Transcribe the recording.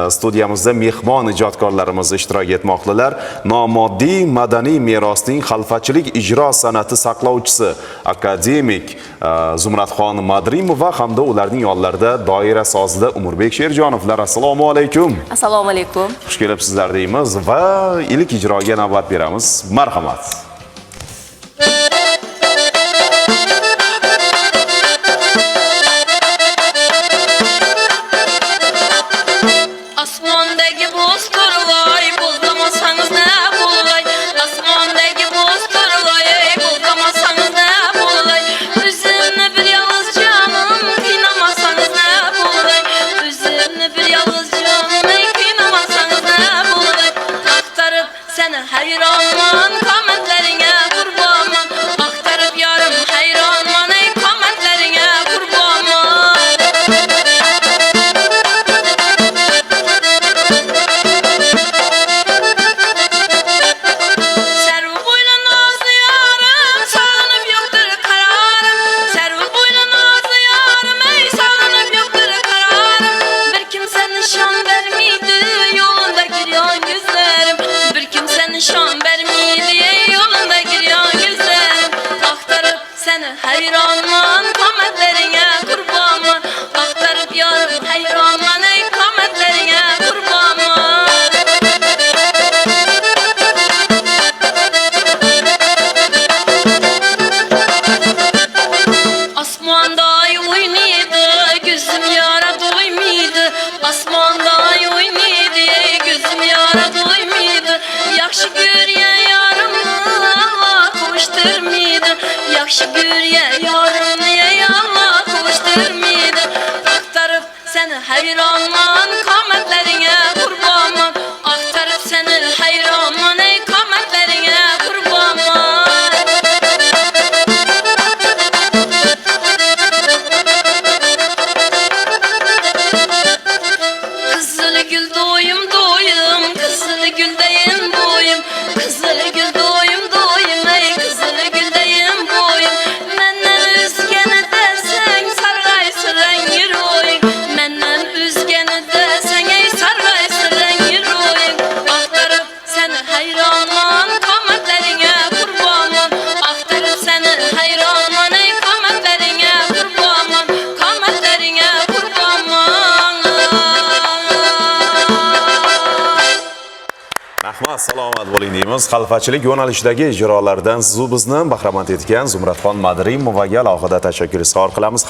studiyamizda mehmon ijodkorlarimiz ishtirok etmoqdalar. Nomoddiy madaniy merosning xalfachilik ijro san'ati saqlovchisi akademik Zumradxon Madrimova hamda ularning yonlarida doira sozida Umurbek Sherjonovlar. Assalomu alaykum. Assalomu alaykum. Xush kelibsizlar deymiz va ilk ijroga navbat beramiz. Marhamat. Asmondagi bostorloy bulg'amasangiz ne bo'lay, asmondagi bostorloy bulg'amasangiz ne bo'lay, o'zimni bir yolg'iz jonim qiynamasangiz ne bo'lay, o'zimni bir yolg'iz jonim qiynamasangiz ne bo'lay, axtarib seni hayronman, komentlaringga qurbonman, axtarib yorim hayronman, komentlaringga qurbonman. Nişan vermeydi yolunda giriyor gözlerim, aktarıp seni hayranman, kometlerine kurbanman, aktarıp yarım hayranman, kometlerine kurbanman. Asmanda oynaydı, gözüm yara doymaydı, asmanda oynaydı, gözüm yara doymaydı, yaxşı görye yarımı Allah kavuşturmaydı, yaxşı görye yarımı Allah kavuşturmaydı, aktarıp seni hayranman, kometlerine kurbanman, aktarıp seni hayranman, kometlerine kurbanman. Kızılı gül doyum doyum, kızılı güldeyim boyum, kızılı gül doyum doyum, ey kızılı güldeyim boyum. Menden üzgeni desen sargaysı rengir oyun, menden üzgeni desen ey sargaysı rengir oyun. Aktarıp seni hayranman, kometlerine kurbanman, aktarıp seni hayranman, ey kometlerine kurbanman, kometlerine kurbanman. Rahmat, salomat bo'ling deymiz. Xalfachilik yo'nalishidagi ijrolardan siz bizni bahramand etgan Zumradxon Madrimovaga alohida tashakkur izhor qilamiz.